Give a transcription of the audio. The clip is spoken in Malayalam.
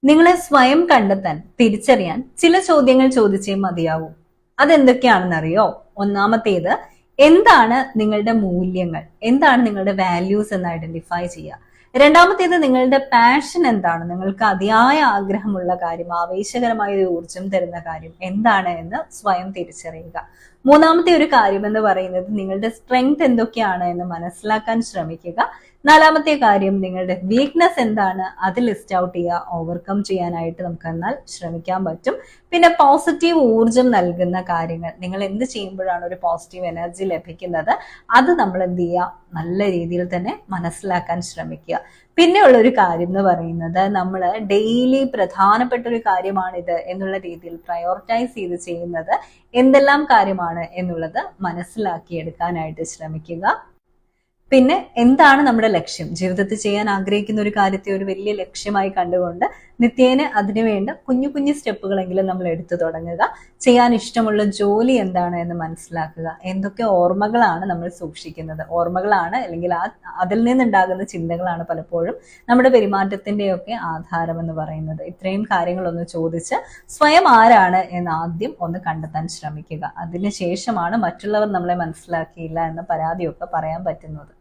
നിങ്ങളെ സ്വയം കണ്ടെത്താൻ, തിരിച്ചറിയാൻ ചില ചോദ്യങ്ങൾ ചോദിച്ചേ മതിയാവൂ. അതെന്തൊക്കെയാണെന്നറിയോ? ഒന്നാമത്തേത്, എന്താണ് നിങ്ങളുടെ മൂല്യങ്ങൾ, എന്താണ് നിങ്ങളുടെ വാല്യൂസ് എന്ന് ഐഡന്റിഫൈ ചെയ്യുക. രണ്ടാമത്തേത്, നിങ്ങളുടെ പാഷൻ എന്താണ്, നിങ്ങൾക്ക് അതിയായ ആഗ്രഹമുള്ള കാര്യം, ആവേശകരമായ ഒരു ഊർജം തരുന്ന കാര്യം എന്താണ് എന്ന് സ്വയം തിരിച്ചറിയുക. മൂന്നാമത്തെ ഒരു കാര്യം എന്ന് പറയുന്നത് നിങ്ങളുടെ സ്ട്രെങ്ത് എന്തൊക്കെയാണ് എന്ന് മനസ്സിലാക്കാൻ ശ്രമിക്കുക. നാലാമത്തെ കാര്യം, നിങ്ങളുടെ വീക്ക്നെസ് എന്താണ്, അത് ലിസ്റ്റ് ഔട്ട് ചെയ്യുക. ഓവർകം ചെയ്യാനായിട്ട് നമുക്ക് എന്നാൽ ശ്രമിക്കാൻ പറ്റും. പിന്നെ പോസിറ്റീവ് ഊർജം നൽകുന്ന കാര്യങ്ങൾ, നിങ്ങൾ എന്ത് ചെയ്യുമ്പോഴാണ് ഒരു പോസിറ്റീവ് എനർജി ലഭിക്കുന്നത്, അത് നമ്മൾ എന്ത് ചെയ്യുക, നല്ല രീതിയിൽ തന്നെ മനസ്സിലാക്കാൻ ശ്രമിക്കുക. പിന്നെ ഉള്ളൊരു കാര്യം എന്ന് പറയുന്നത്, നമ്മൾ ഡെയിലി പ്രധാനപ്പെട്ട ഒരു കാര്യമാണിത് എന്നുള്ള രീതിയിൽ പ്രയോറിറ്റൈസ് ചെയ്ത് ചെയ്യുന്നത് എന്തെല്ലാം കാര്യമാണ് എന്നുള്ളത് മനസ്സിലാക്കിയെടുക്കാനായിട്ട് ശ്രമിക്കുക. പിന്നെ എന്താണ് നമ്മുടെ ലക്ഷ്യം, ജീവിതത്തിൽ ചെയ്യാൻ ആഗ്രഹിക്കുന്ന ഒരു കാര്യത്തെ ഒരു വലിയ ലക്ഷ്യമായി കണ്ടുകൊണ്ട് നിത്യേന അതിനുവേണ്ട കുഞ്ഞു കുഞ്ഞു സ്റ്റെപ്പുകളെങ്കിലും നമ്മൾ എടുത്തു തുടങ്ങുക. ചെയ്യാൻ ഇഷ്ടമുള്ള ജോലി എന്താണ് എന്ന് മനസ്സിലാക്കുക. എന്തൊക്കെ ഓർമ്മകളാണ് നമ്മൾ സൂക്ഷിക്കുന്നത്, ഓർമ്മകളാണ് അല്ലെങ്കിൽ അതിൽ നിന്നുണ്ടാകുന്ന ചിന്തകളാണ് പലപ്പോഴും നമ്മുടെ പെരുമാറ്റത്തിന്റെയൊക്കെ ആധാരം എന്ന് പറയുന്നത്. ഇത്രയും കാര്യങ്ങളൊന്ന് ചോദിച്ച് സ്വയം ആരാണ് എന്ന് ആദ്യം ഒന്ന് കണ്ടെത്താൻ ശ്രമിക്കുക. അതിനുശേഷമാണ് മറ്റുള്ളവർ നമ്മളെ മനസ്സിലാക്കിയില്ല എന്ന പരാതിയൊക്കെ പറയാൻ പറ്റുന്നത്.